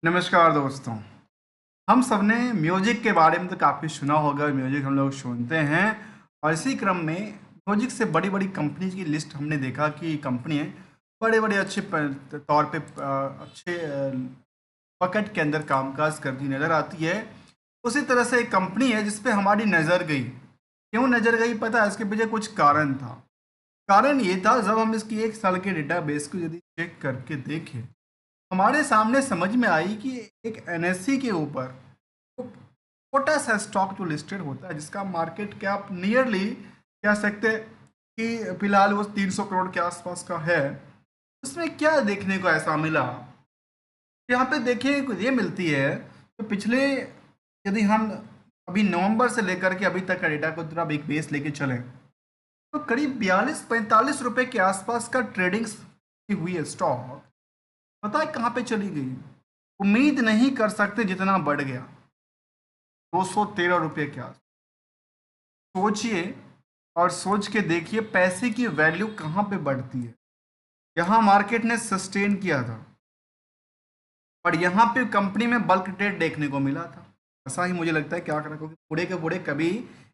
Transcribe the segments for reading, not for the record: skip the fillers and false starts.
नमस्कार दोस्तों। हम सबने म्यूजिक के बारे में तो काफ़ी सुना होगा। म्यूजिक हम लोग सुनते हैं और इसी क्रम में म्यूजिक से बड़ी बड़ी कंपनीज की लिस्ट हमने देखा कि कंपनी है बड़े बड़े अच्छे तौर पे अच्छे पकड़ के अंदर कामकाज करती नज़र आती है। उसी तरह से एक कंपनी है जिस पे हमारी नज़र गई। क्यों नज़र गई पता है? इसके पीछे कुछ कारण था। कारण ये था, जब हम इसकी एक साल के डेटाबेस को यदि चेक करके देखें, हमारे सामने समझ में आई कि एक एनएससी के ऊपर तो छोटा सा स्टॉक जो लिस्टेड होता है, जिसका मार्केट कैप नियरली कह सकते हैं कि फिलहाल वो 300 करोड़ के आसपास का है। उसमें क्या देखने को ऐसा मिला? यहाँ पे देखिए कुछ ये मिलती है तो पिछले, यदि हम अभी नवंबर से लेकर के अभी तक का डेटा को थोड़ा एक बेस लेके चलें, तो करीब 42-45 रुपए के आसपास का ट्रेडिंग्स हुई है स्टॉक। पता है कहाँ पे चली गई? उम्मीद नहीं कर सकते जितना बढ़ गया, 213 रुपये के आस। सोचिए और सोच के देखिए पैसे की वैल्यू कहाँ पे बढ़ती है। यहाँ मार्केट ने सस्टेन किया था और यहाँ पे कंपनी में बल्क ट्रेड देखने को मिला था। ऐसा ही मुझे लगता है कि आंकड़ा, क्योंकि पूरे के पूरे कभी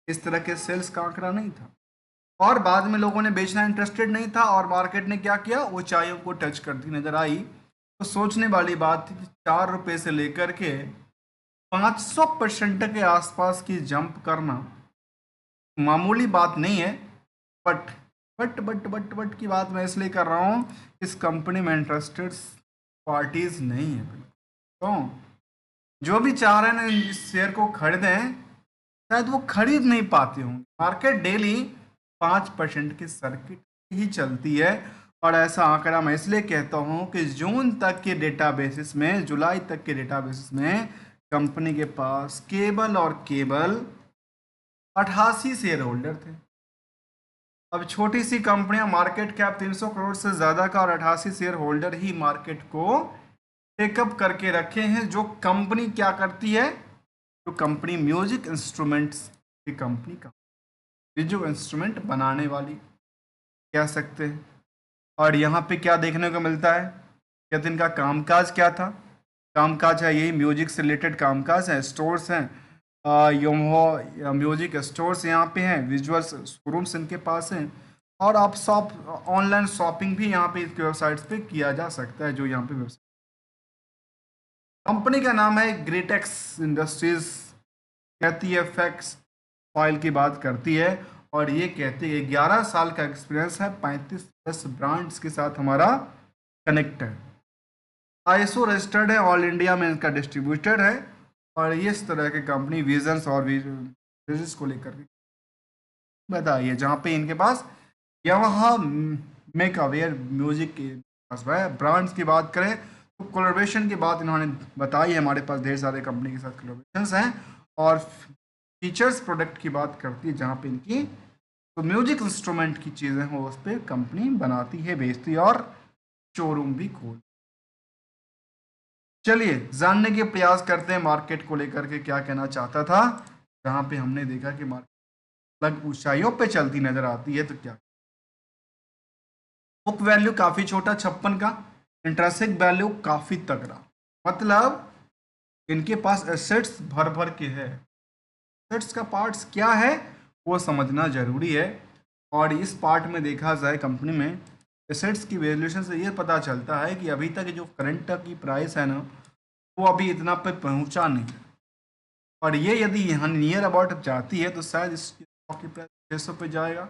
इस तरह के सेल्स का आंकड़ा नहीं था और बाद में लोगों ने बेचना इंटरेस्टेड नहीं था और मार्केट ने क्या किया, ऊंचाइयों को टच करती नजर आई। तो सोचने वाली बात थी कि 4 रुपये से लेकर के 500% के आसपास की जंप करना मामूली बात नहीं है। बट बट की बात मैं इसलिए कर रहा हूँ, इस कंपनी में इंटरेस्टेड पार्टीज नहीं है बिल्कुल। तो जो भी चाह रहे हैं ना इस शेयर को खरीदें, शायद वो खरीद नहीं पाते होंगे। मार्केट डेली 5% की सर्किट ही चलती है और ऐसा आंकड़ा मैं इसलिए कहता हूँ कि जून तक के डेटा बेसिस में, जुलाई तक के डेटा बेसिस में कंपनी के पास केवल और केवल 88 शेयर होल्डर थे। अब छोटी सी कंपनियां, मार्केट कैप 300 करोड़ से ज्यादा का और 88 शेयर होल्डर ही मार्केट को टेकअप करके रखे हैं। जो कंपनी क्या करती है, जो कंपनी म्यूजिक इंस्ट्रूमेंट्स की कंपनी का, ये जो इंस्ट्रूमेंट बनाने वाली कह सकते हैं। और यहाँ पे क्या देखने को मिलता है, क्या दिन का कामकाज क्या था? कामकाज है यही म्यूजिक से रिलेटेड कामकाज है, स्टोर्स हैं, योमो म्यूजिक स्टोर्स यहाँ पे हैं, विजुअल शोरूम्स इनके पास हैं और आप शॉप, ऑनलाइन शॉपिंग भी यहाँ पे इसकी वेबसाइट्स पे किया जा सकता है। जो यहाँ पे वेबसाइट, कंपनी का नाम है ग्रेटेक्स इंडस्ट्रीज, कहती है फैक्स फाइल की बात करती है और ये कहती है 11 साल का एक्सपीरियंस है, 35+ ब्रांड्स के साथ हमारा कनेक्ट है, आईएसओ रजिस्टर्ड है, ऑल इंडिया में इनका डिस्ट्रीब्यूटर है और ये इस तरह की कंपनी विजन्स और विजन्स को लेकर के बताइए, जहाँ पे इनके पास यहाँ मेक अवेयर म्यूजिक के पास है। ब्रांड्स की बात करें तो कोलैबोरेशन की बात इन्होंने बताई है, हमारे पास ढेर सारे कंपनी के साथ कोलैबोरेशंस हैं। और फीचर्स प्रोडक्ट की बात करती है, जहाँ पे इनकी तो म्यूजिक इंस्ट्रूमेंट की चीज़ें हैं उस पर कंपनी बनाती है, बेचती है और शोरूम भी खोल। चलिए जानने के प्रयास करते हैं मार्केट को लेकर के क्या कहना चाहता था। जहाँ पे हमने देखा कि मार्केट अलग ऊंचाइयों पे चलती नजर आती है, तो क्या बुक वैल्यू काफी छोटा 56 का, इंट्रेंसिक वैल्यू काफी तगड़ा, मतलब इनके पास एसेट्स भर भर के है। एसेट्स का पार्ट्स क्या है वो समझना जरूरी है और इस पार्ट में देखा जाए कंपनी में एसेट्स की वैल्यूएशन से ये पता चलता है कि अभी तक जो करंट की प्राइस है ना, वो अभी इतना पे पहुंचा नहीं है और ये यदि यहाँ नियर अबाउट जाती है तो शायद इसकी स्टॉक की प्राइस 600 पे जाएगा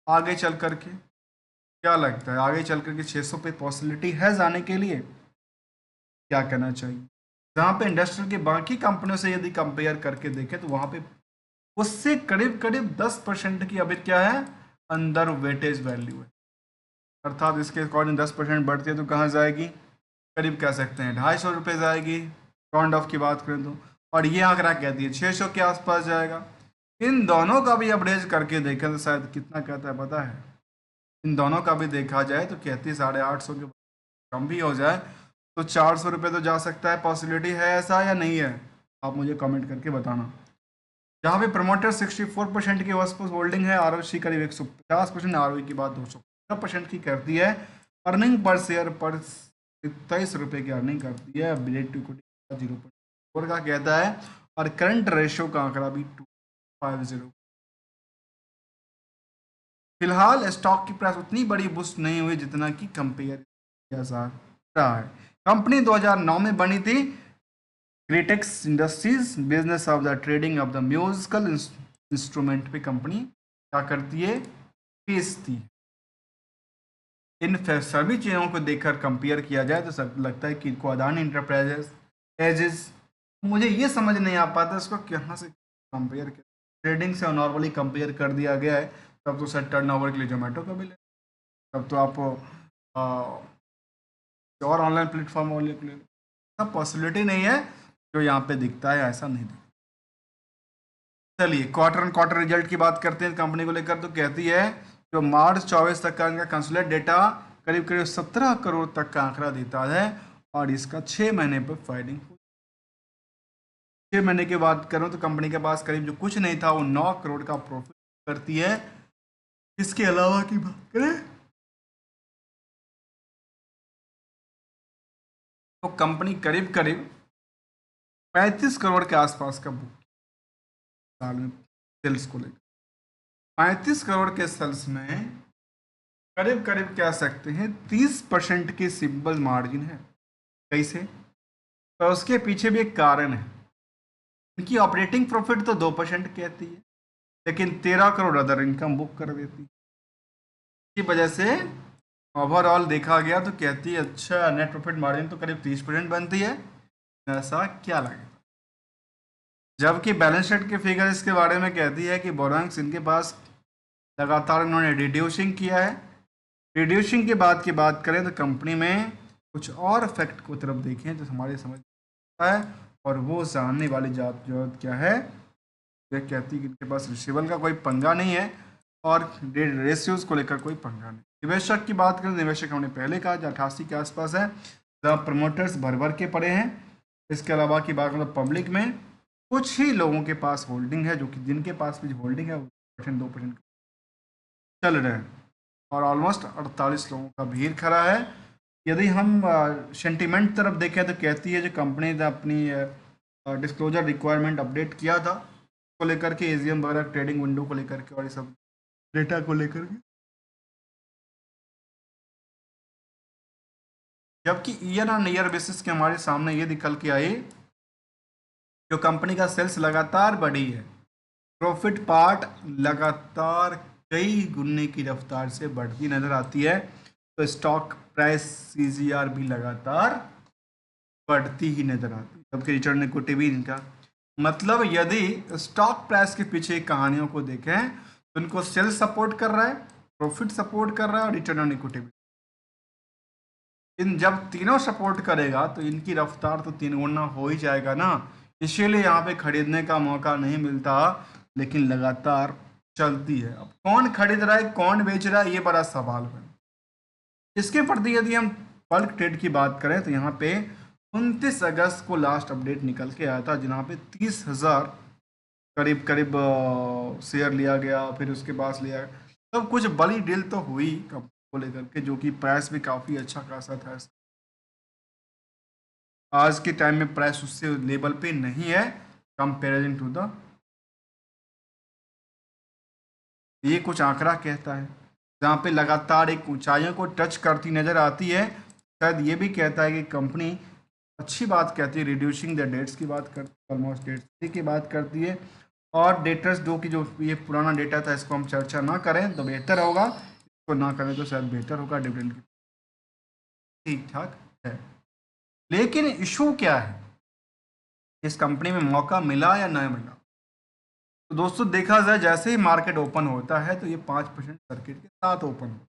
आगे चल करके। क्या लगता है आगे चल करके 600 पे पॉसिबिलिटी है जाने के लिए? क्या कहना चाहिए? जहाँ पे इंडस्ट्रियल के बाकी कंपनियों से यदि कंपेयर करके देखें तो वहाँ पे उससे करीब करीब 10% की अभी क्या है, अंडर वेटेज वैल्यू है। अर्थात इसके अकॉर्डिंग 10% बढ़ती है तो कहाँ जाएगी, करीब कह सकते हैं 250 रुपये जाएगी राउंड ऑफ की बात करें तो। और ये आंकड़ा कहती है 600 के आसपास जाएगा। इन दोनों का भी एवरेज करके देखें तो शायद कितना कहता है पता है? इन दोनों का भी देखा जाए तो कहती है 850 के कम भी हो जाए तो 400 रुपये तो जा सकता है। पॉसिबिलिटी है ऐसा या नहीं है? आप मुझे कमेंट करके बताना। जहाँ पे प्रमोटर 64% की वर्सपुस होल्डिंग है, आरओसी करीब 150%, आरओई की बात 215% की करती है। अर्निंग पर शेयर पर 23 रुपये की अर्निंग करती है। 0.4 का कहता है, और करंट रेशियो का आंकड़ा भी 250। फिलहाल स्टॉक की प्राइस उतनी बड़ी बूस्ट नहीं हुई जितना कि कंपेयर किया जा रहा है। कंपनी 2009 में बनी थी। Gretex industries business of the trading of the musical instrument पे कंपनी क्या करती है, बेचती है। इन सभी चीज़ों को देखकर कंपेयर किया जाए तो सब लगता है कि इनको अदानी इंटरप्राइजेस एजेस, मुझे ये समझ नहीं आ पाता इसको कहाँ से कंपेयर किया। ट्रेडिंग से नॉर्मली कंपेयर कर दिया गया है, तब तो सर टर्नओवर के लिए जोमेटो का भी ले, तब तो आप और ऑनलाइन प्लेटफॉर्म वाले के लिए सब पॉसिबिलिटी नहीं है जो यहाँ पे दिखता है, ऐसा नहीं दिखता। चलिए क्वार्टर एंड क्वार्टर रिजल्ट की बात करते हैं कंपनी को लेकर, तो कहती है जो मार्च 24 तक का इनका कंसोलिडेटेड डेटा करीब करीब 17 करोड़ तक का आंकड़ा देता है, और इसका 6 महीने पर फाइलिंग, 6 महीने की बात करूं तो कंपनी के पास करीब जो कुछ नहीं था वो 9 करोड़ का प्रॉफिट करती है। इसके अलावा की बात करें तो कंपनी करीब करीब 35 करोड़ के आसपास का बुक साल में सेल्स को लेकर, 35 करोड़ के सेल्स में करीब करीब कह सकते हैं 30% की सिंपल मार्जिन है। कैसे? तो उसके पीछे भी एक कारण है। इनकी ऑपरेटिंग प्रॉफिट तो 2% कहती है, लेकिन 13 करोड़ अदर इनकम बुक कर देती है। इसी वजह से ओवरऑल देखा गया तो कहती है अच्छा नेट प्रॉफिट मार्जिन तो करीब 30% बनती है। ऐसा क्या लगे, जबकि बैलेंस शीट के फिगर इसके बारे में कहती है कि बोरोइंग्स इनके पास लगातार इन्होंने रिड्यूसिंग किया है। रिड्यूसिंग के बाद की बात करें तो कंपनी में कुछ और फैक्ट को तरफ देखें तो हमारे समझ आता है, और वो जानने वाली जरूरत क्या है, ये कहती है कि इनके पास रिसीवेबल का कोई पंगा नहीं है और रेशियोज को लेकर कोई पंगा नहीं। निवेशक की बात करें, निवेशक हमने पहले कहा जो 88 के आसपास है, जहाँ प्रमोटर्स भर भर के पड़े हैं। इसके अलावा की बात करें पब्लिक में कुछ ही लोगों के पास होल्डिंग है, जो कि जिनके पास भी होल्डिंग है वो 2% चल रहे हैं, और ऑलमोस्ट 48 लोगों का भीड़ खड़ा है। यदि हम सेंटिमेंट तरफ देखें तो कहती है जो कंपनी ने अपनी डिस्क्लोजर रिक्वायरमेंट अपडेट किया था को लेकर के, एजीएम वगैरह ट्रेडिंग विंडो को लेकर के और ये सब डेटा को लेकर के, जबकि ईयर ऑन ईयर बेसिस के हमारे सामने ये निकल के आई जो कंपनी का सेल्स लगातार बढ़ी है, प्रॉफिट पार्ट लगातार कई गुने की रफ्तार से बढ़ती नजर आती है, तो स्टॉक प्राइस सीजीआर भी लगातार बढ़ती ही नजर आती है, जबकि रिटर्न इक्विटी भी इनका, मतलब यदि स्टॉक प्राइस के पीछे कहानियों को देखें तो इनको सेल्स सपोर्ट कर रहा है, प्रॉफिट सपोर्ट कर रहा है और रिटर्न ऑन इक्विटी भी। इन जब तीनों सपोर्ट करेगा तो इनकी रफ्तार तो 3 गुना हो ही जाएगा ना, इसीलिए यहाँ पे खरीदने का मौका नहीं मिलता, लेकिन लगातार चलती है। अब कौन खरीद रहा है कौन बेच रहा है ये बड़ा सवाल है। इसके प्रति यदि हम बल्क ट्रेड की बात करें तो यहाँ पे 29 अगस्त को लास्ट अपडेट निकल के आया था, जहाँ पे 30,000 करीब करीब शेयर लिया गया, फिर उसके बाद लिया, तब कुछ बड़ी डील तो हुई कंपनी को लेकर के, जो कि प्राइस भी काफ़ी अच्छा खासा था। आज के टाइम में प्राइस उससे लेवल पे नहीं है कंपेरिजन टू द, ये कुछ आंकड़ा कहता है, जहाँ पे लगातार एक ऊंचाइयों को टच करती नजर आती है। शायद ये भी कहता है कि कंपनी अच्छी बात कहती है, रिड्यूसिंग द डेट्स की बात करती है, ऑलमोस्ट डेट्स की बात करती है, और डेटर्स दो की जो ये पुराना डेटा था इसको हम चर्चा ना करें तो बेहतर होगा, इसको ना करें तो शायद बेहतर होगा, डिविडेंड की ठीक ठाक है। लेकिन इशू क्या है, इस कंपनी में मौका मिला या नहीं मिला? तो दोस्तों देखा जाए जैसे ही मार्केट ओपन होता है तो ये 5% सर्किट के साथ ओपन होता है,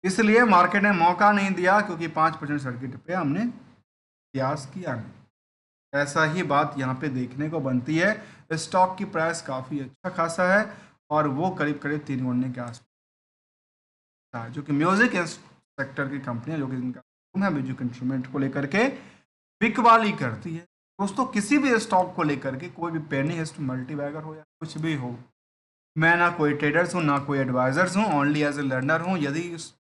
इसलिए मार्केट ने मौका नहीं दिया क्योंकि 5% सर्किट पे हमने प्रयास किया नहीं। ऐसा ही बात यहाँ पे देखने को बनती है। स्टॉक की प्राइस काफ़ी अच्छा खासा है और वो करीब करीब 3 गुने के आसपास, जो कि म्यूजिक सेक्टर की कंपनी है, जो कि इनका है म्यूजिक इंस्ट्रूमेंट को लेकर के बिकवाली करती है। दोस्तों किसी भी स्टॉक को लेकर के कोई भी पेनी हेस्ट मल्टीबैगर हो या कुछ भी हो, मैं ना कोई ट्रेडर्स हूँ ना कोई एडवाइजर्स हूँ, ओनली एज ए लर्नर हूँ। यदि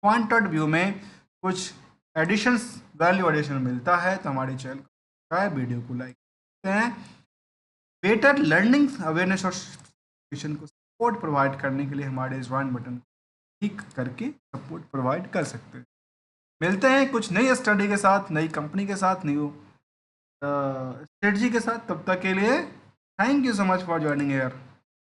पॉइंट ऑफ व्यू में कुछ एडिशंस वैल्यू एडिशन मिलता है तो हमारे चैनल को वीडियो को लाइक करते हैं। बेटर लर्निंग अवेयरनेस और एजुकेशन को सपोर्ट प्रोवाइड करने के लिए हमारे ज्वाइन बटन को क्लिक करके सपोर्ट प्रोवाइड कर सकते हैं। मिलते हैं कुछ नई स्टडी के साथ, नई कंपनी के साथ, न्यू स्ट्रेटजी के साथ। तब तक के लिए thank you so much for joining hair.